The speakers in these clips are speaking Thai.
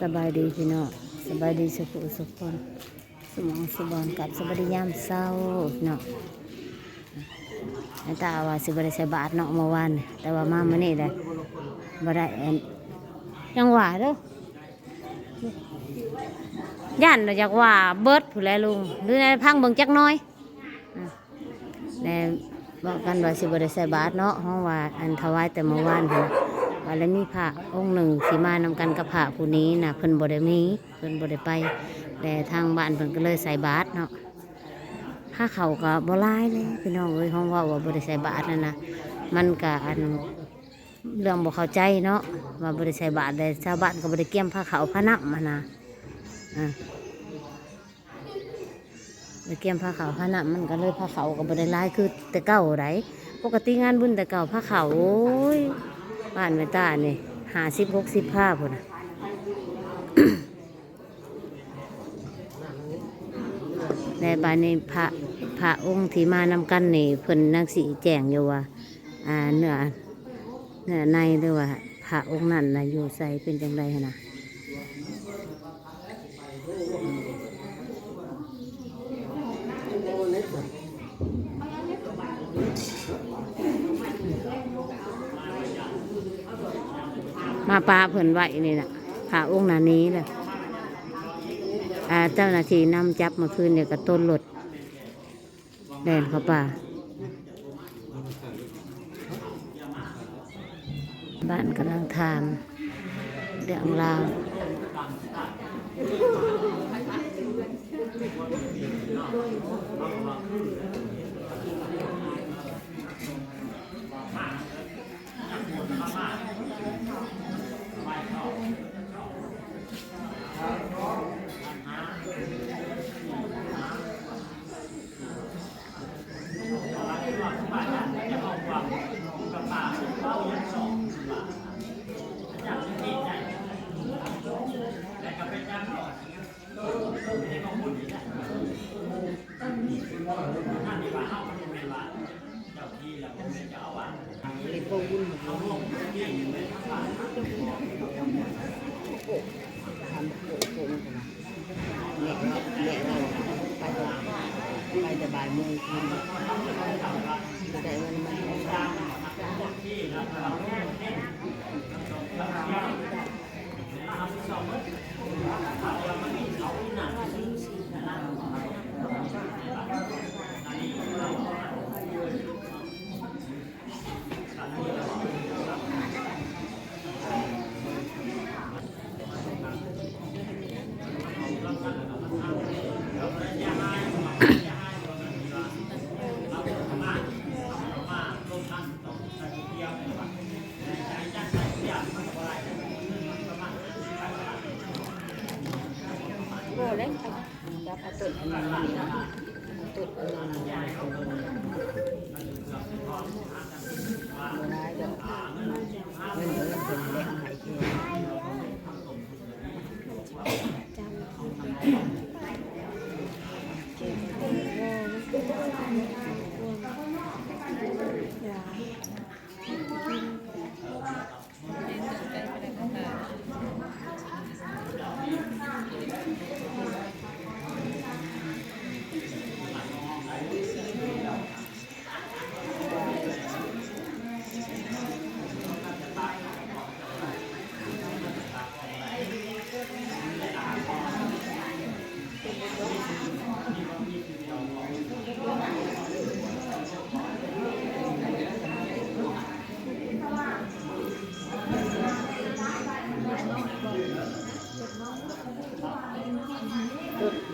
สบายดีพี่น้องสบายดีสุขสุขคนสมองสบอนกับสบายดียามเศร้าเนาะตาว่าสิบได้ใส่บาทเนาะเมื่อวานแต่ว่ามามื้อนี้ได้บ่ได้ยังหว่าเด้อย่านเราจากว่าเบิดผู้แลลุงหรือในพังเบิ่งจักหน้อยแต่บอกกันว่าสิบได้ใส่บาทเนาะเพราะว่าอันถวายแต่เมื่อวานพุ่นว่าแล้วมีพระองค์หนึ่งที่มานำกันกับพระผู้นี้นะเพิ่นบ่ได้มีเพิ่นบ่ได้ไปแต่ทางบ้านเพิ่นก็เลยใส่บาตรเนาะถ้าเขาก็บ่หลายเลยพี่น้องเอ้ยห้องว่าบ่ได้ใส่บาตรนั่นนะมันก็อันเรื่องบ่เข้าใจเนาะว่าบ่ได้ใส่บาตรแต่ชาวบ้านก็บ่ได้เกี่ยมผ้าขาวผ้านักมานะไปเกี่ยมผ้าขาวผ้านักมันก็เลยผ้าขาวก็บ่ได้หลายคือแต่เก่าไดปกติงานบุญแต่เก่าผ้าขาวโอ้ยบ้านแม่ตานี่50-60ผ้าพุ่นน่ะ ในบ้านนี้พระองค์ที่มานำกันนี่เพิ่นนักสีแจ้งอยู่ว่าเนื้อในหรือว่าพระองค์นั้นนะอยู่ใส่เป็นจังไรนะมาปลาเพิ่นไหวนี่นะพระองค์นั้นนี้แหละเจ้าหน้าที่นำจับเมื่อคืนเนี่ยกับต้นรถแดนเข้าป่าบ้านกำลังทำเรื่องราวไปแต่บ่ายโมงคืนแต่วันมันเล็กจะเอาตุ่นตุ่นเงินได้ดอกเงินเป็นเล็กไหน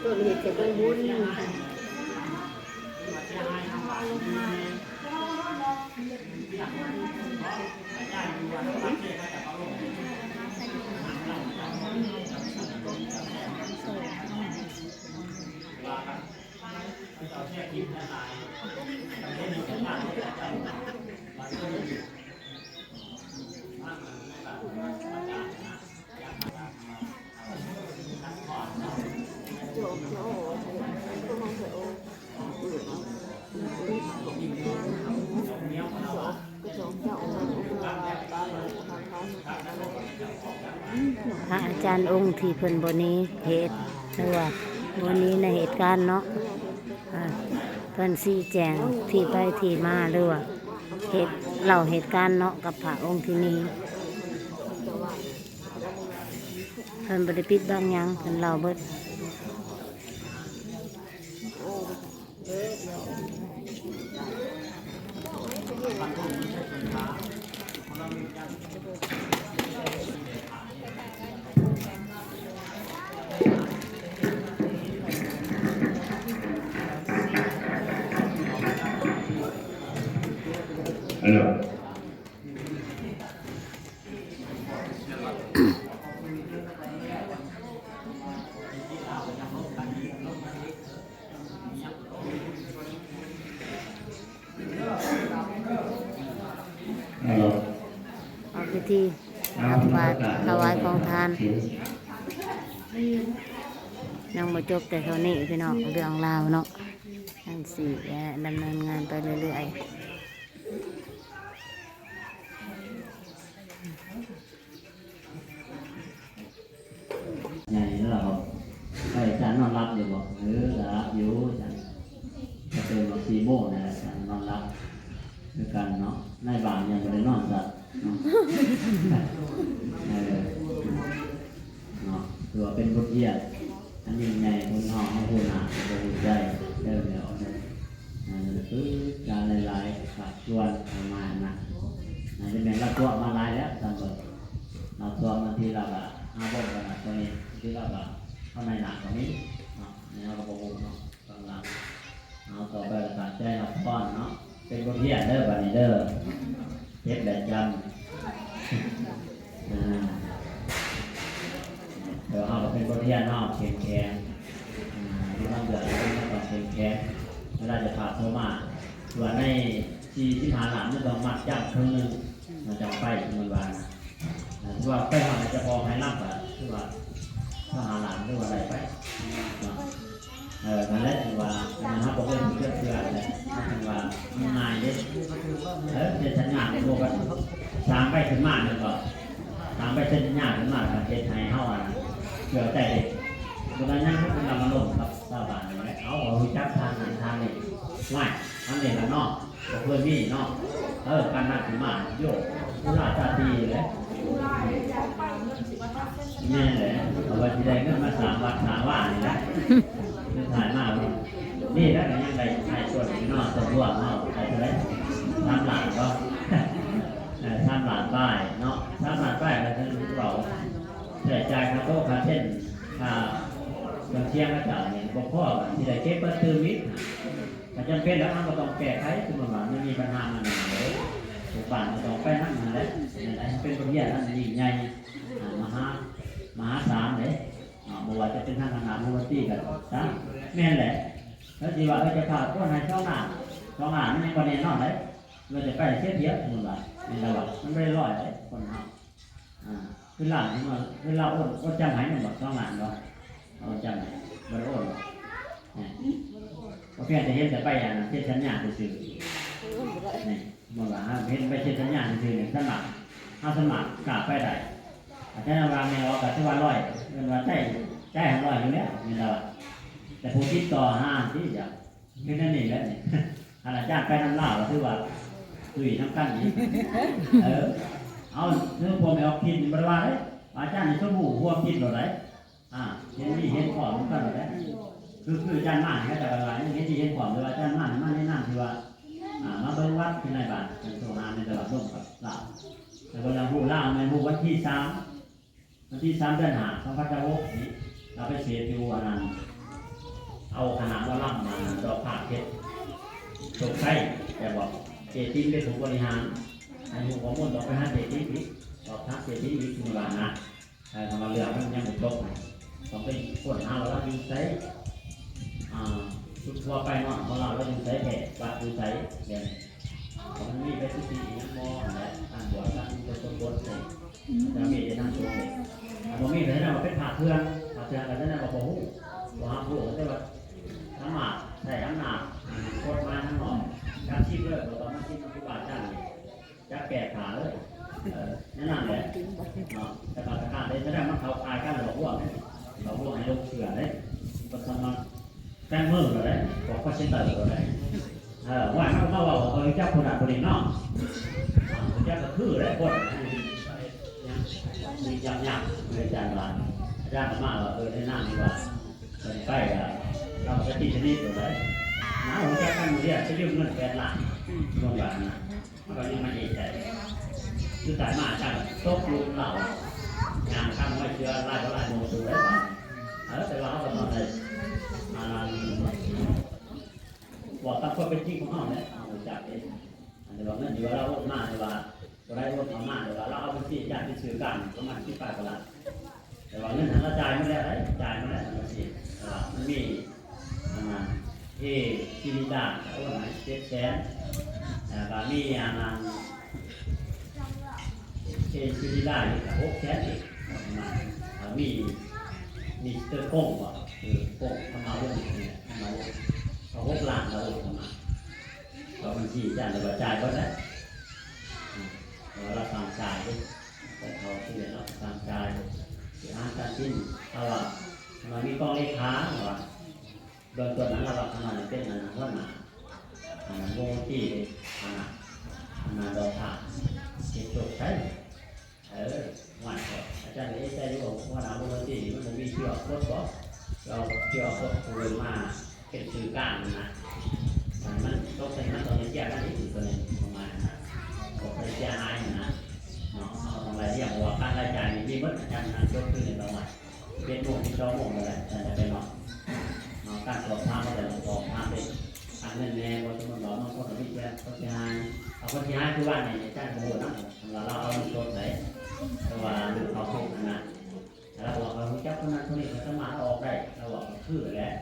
เต้นเห็ดจะเป็นบุญ ญองค์ที่เพิ่นบ่นี้เหตุหรือว่าบ่นี้ในเหตุการณ์เนาะเพิ่นชี้แจงที่ไปที่มาหรือว่าเหตุเล่าเหตุการณ์เนาะกับพระองค์ที่นี้เพิ่นบ่ได้ปิดบังหยังเพิ่นเล่าเบิดAllora, allora, เอาพิธีรับบาตรถวายของทาน ยังบ่จบแต่เท่านี้พี่น้องเรื่องราวเนาะนั่นสิดำเนินงานไปเรื่อยๆ ไงแล้วเราไปฉันนอนรับอยู่บอกหรือรับอยู่ฉันจะเป็นวัคซีโม่นะฉันนอนรับด้วยกันเนาะในบ้านยังไม่ได้นอนสัตว์เนาะเนาะถือว่าเป็นบทเรียนอันยิ่งใหญ่คนนอกเขาพูดหนาโดยใจเริ่มแล้วเนี่ยคือการหลายๆขัดชวนมานะจะเป็นรับตัวมาหลายแล้วตามเปิดเราตัวบางทีเราแบบอาบ่มกันนะตัวนี้ที่เราแบบข้างในหนักกว่านี้เนาะนี่เราก็บอกเนาะกำลังเอาต่อไปเราตัดใจเราป้อนเนาะเป็นบทเรียนเด้อบันนี้เด้อเทปแบบจำเดี๋ยวเอาเป็นบทเรียนเนาะเข็มแข็งที่ต้องเดือดต้องเข็มแข็งเวลาจะผ่าโทมาส่วนในที่ผ่านหลังนี่ต้องมัดจับครึ่งนึงมันจะไปมันวานที่ว่าไปหาจะพอให้รับอ่ะที่ว่าถ้าหาหลานที่ว่าอะไรไปนั่นแหละที่ว่านะครับผมเป็นเชื่ออะไรที่ว่าง่ายดิเป็นสัญญาณพวกกันสามไปถึงมากเลยก็สามไปเส้นสัญญาณถึงมากกับเทศไทยเท่าอ่ะเชื่อใจเด็กเวลานั่งก็เป็นเรามาลงครับชาวบ้านอะไรเอาหัวจับทางนั้นทางนี้ง่ายทางนี้ละนอกเพื่อนพี่นอกการนั่งถึงมากโยกผู้ราชาดีเลยนี่แหละเอาไว้ที่ใดก็มาสามวัดสามว่านี่แหละนี่ถ่ายมากเลยนี่แล้วยังไงถ่ายส่วนที่นอกตัวร่วงเนาะถ่ายอะไรทำหลังก็ทำหลังป้ายเนาะทำหลังป้ายเราจะรู้เราใส่ใจคาโต้คาเช่นบางเชียงก็จะเนี่ยบอกพ่อที่ใดเก็บประตูมิตรแต่จำเป็นแล้วมันก็ต้องแก้ไขสมมติว่าไม่มีปัญหามันเลยถูกปั่นก็ต้องไปนั่งนั่นแหละเป็นบทเรียนนั่นยิ่งใหญ่มหาศาลเลยเมื่อวานจะเป็นทางขนาดมูลตีกันนะแม่นแหละแล้วที่ว่าจะผ่าก็ในช่องหน้าไม่ในประเด็นนอกเลยเราจะไปเสียเยอะสมมติว่าในระหว่างมันไม่ร้อยเลยคนเราคือหลังที่มันคือเราอ้นจำหายมันหมดช่องหน้าเนาะเอาจำหายมันอ้นเพราะเพื่อนจะเห็นแต่ไปอย่างเช่นสัญญาจะสื่อนี่เมื่อวานเห็นไปเช่นสัญญาจะสื่อเนี่ยสมัครเอาสมัครกลับไปได้อาจารย์วางแนวกับที่ว่าร้อยเงินว่าใจของร้อยอยู่แล้วนี่เราแต่ผู้คิดต่อห้าที่จะไม่นั่นนี่แล้วนี่อาจารย์ไปน้ำเล่าคือว่าตุยน้ำกันนี่เอาเรื่องผมเอาคิดบริวารเลยอาจารย์นี่ชั่วโมงหัวคิดหรือไรเห็นนี่เห็นความกันหรือไรคืออาจารย์มั่นแค่แต่บริวารนี่เห็นที่เห็นความหรือว่าอาจารย์มั่นนี่นั่นคือว่ามาเบิ้งวัดที่ในบ้านเป็นโซนในตลาดร่มกับเล่าแต่เวลาพูดเล่าในหมู่วันที่3 เดือน5/2026นี้เราไปเสียอยู่อันนั้นเอาขนาดว่าล่ำมาดอกผ้าเพชรตกไข่แต่บอกเจติมได้ถูกบริหารไอ้หมู่ของมันดอกไปหาเจติมอีกดอกทักเจติมอีกคือว่านะทำมาเรือมันยังไม่ตกต้องไปขวนหาว่าเราอยู่ไซชุดทัวไปเนาะของเราอยู่ไซแผ่วัดอยู่ไซเดี๋ยวมันมีไปทุกทีนะมอและการบวชการเป็นต้นบทเลยจะมีจะนั่งชมเลยผมมีแต่นั่นว่าเป็นผ่าเพื่อนกันนั่นว่าโอ้โหว่าผู้ก็ได้ว่าน้ำหมากใส่น้ำหนักโคตรมาทั้งหมดการชีพเลยเราต้องมาชีพทุกบาทจ้างจะแก่ขาเลยนั่นแหละแต่การได้แสดงว่าเขาคลายกันหรอก กเสือเลยก็ทำมาแป้งมือเลยบอกว่าเช่นเดิมเลยว่ามันก็ว่าเจ้าคนอ่ะคนนี้เนาะเจ้าก็คือเลยคนมียังเลยอาจารย์ว่าอาจารย์มาว่าได้นั่งดีกว่าเป็นไปเราจะตีชนิดเลยน้าผมแค่กันเรียกจะยืมเงิน8 ล้านรวมกันนะมันก็ยังไม่ดีใจคือสายมาจังตกลุมเหล่างานทำไว้เชื่อไล่โมสูได้ป่ะแต่ว่าเขาก็ตอนนี้บอกตามความเป็นจริงของเขาเนี่ยเราจับเองแต่ว่าเงินอยู่ว่าเราโอนมาหรือว่าเราได้โอนเอามาหรือว่าเราเอาไปที่ญาติซื้อกันประมาณ18 ล้านแต่ว่าเงินเราจ่ายไม่ได้จ่ายไม่ได้มันสิมันมีที่มีด่านโอนไหน700,000แล้วมีที่มีได้600,000อีกมีเตอร์โก้ว่ะคือโก้ทำมาเรื่องนี้ทำมาเขา6 ล้านเราทำมาเราบัญชีจ่ายเราจ่ายก็ได้เราตามจ่ายด้วยแต่เขาที่เราตามจ่ายที่อ่านการสิ้นเอาว่าเรามีกองเลขาว่าโดยตัวนั้นเราทำมาเป็นอันนั้นว่าหนาอันนั้นโมที่อันนั้นดอกผ่าที่จบใช้วันก่อนอาจารย์ได้ใจอยู่ว่าเราโมที่มันมีเชือกรถก่อนเราเชือกรถคุยมาเป็นสื่อกลางนะมันต้องใช้มันตอนนี้แก้ได้ที่ตัวนี้ประมาณนะก็ไปแก้หายนะเนาะเอาทำอะไรที่อย่างว่าการรายจ่ายมีมัดอาจารย์นั่งยกขึ้นในประมาณเป็นโมงที่2 โมงเลยอาจารย์จะไปนอนการสอบทางก็จะลงสอบทางเป็นอันนั้นแน่ว่าจะมันร้อนมันก็ต้องมีแก้ก็จะหายเอาคนที่หายคือว่าเนี่ยอาจารย์โมโหนะเราเอามันโดนไหนแต่ว่าลูกเขาพูดนะแล้วบอกเราจับคนนั้นคนนี้เขาจะมาออกได้เราบอกคือแล้ว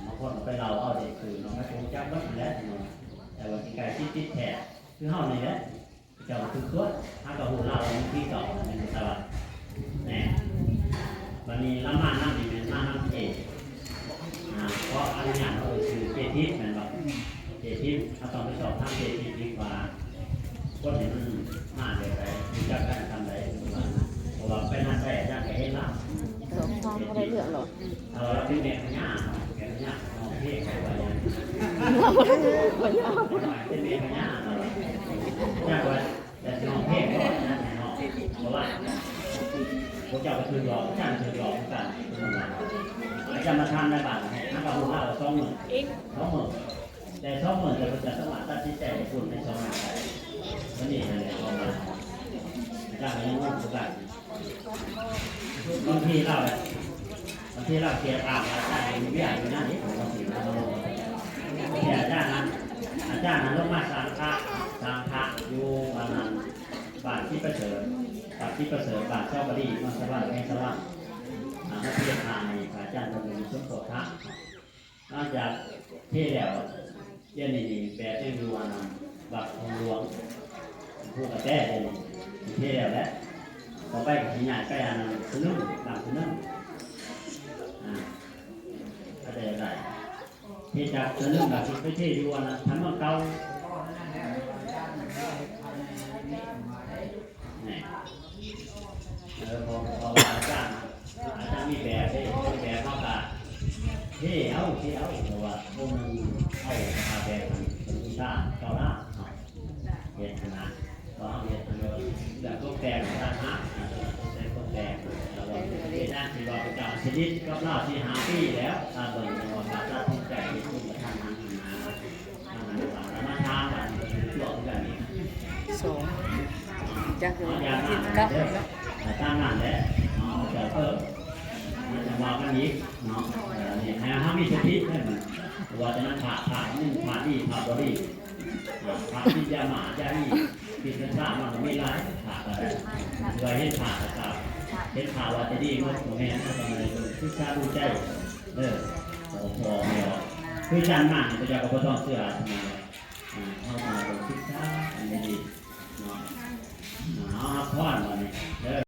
บางคนไปเราเอาเด็กคือน้องไม่ถูกจับก็แล้วแต่ว่าที่ไก่ติดแถบคือห้องนี้แหละจะมาคือตัวถ้ากับหูเราที่สองในตลาดเนี่ยวันนี้ละมานั่งดีเป็นมานั่งเองเพราะอันนี้เราคือเจทิพย์เหมือนแบบเจทิพย์ถ้าต้องไปสอบทางเจทิพย์ดีกว่าก็เห็นมันมาเลยไปจับกันทำไรเพราะว่าไปนั่งได้จะไปให้รับ สองทองก็ได้เรื่องหรอ เราเป็นแม่ขย่าแม่ขย่าน้องเทพไปอย่างนี้เป็นแม่ขย่าจ้าว่าแต่น้องเทพก็นั่นแหละน้องเพราะว่าผมจะไปถือหลอกจ้างถือหลอกกันจะมาทำในบ้านถ้าเราหูเรา20,000แต่20,000จะเป็นสมัครตัดสินใจคุณใน20,000ไปวันนี้อะไรประมาณจ้างไปยังงงสุดท้ายบางทีเราเกียร์ตามอาจารย์มีวิทยาอยู่นั่นนี่บางทีเราเกียร์อาจารย์นั้นลงมาสามพระอยู่ประมาณบาทที่ประเสริฐบาทเจ้าบดีมาสว่างแม่สว่างมาเทียบทางในอาจารย์ตรงนี้ชุมโสภะนอกจากที่แล้วเย็นนี่แปลเป็นดูอันนั้นบักของหลวงผู้กระแตเลยที่แล้วแหละต่อไปกับที่ใหญ่ใกล้อันนั้นสนุกตามสนุกก็ได้ที่จากสนุกแบบที่ไปที่ดูอันนั้นทั้งมันเก่าพออาจารย์มีแบบเข้ากับที่เอาเพราะว่าพวกมันเอาแบบเป็นวิชาเก่าล่าเห็นขนาดก็เห็นแบบพวกแต่ต่างหากในพวกแต่เราบอกเป็นด้านที่ว่าเป็นการชนิดก็เล่าที่หาปีแล้วตามเบิ่งว่าการตัดสินใจที่คุณจะทำนั้นมาทำแบบหลอกแบบนี้จักอยู่ อย่างนั้นตามนั้นแหละจะเพิ่มจะมากันนี้เนาะเนี่ยให้ห้ามีสติให้มันว่าจะนั่งผ่านึ่งผ่าดีผ่าบริผ่าที่ยาหมาจารีปิดกระชากมันไม่ร้ายผ่าอะไรโดยให้ผ่ากระชากเห็นผ่าว่าจะดีมั้ยตรงนี้ทำอะไรคือชาดูใจโอ้โหเนี่ยคือจันมากจะจะกระต้องเสื้อทำไมเข้ามาเป็นศึกษาอันนี้ดีเนาะเอาพ่อนวันนี้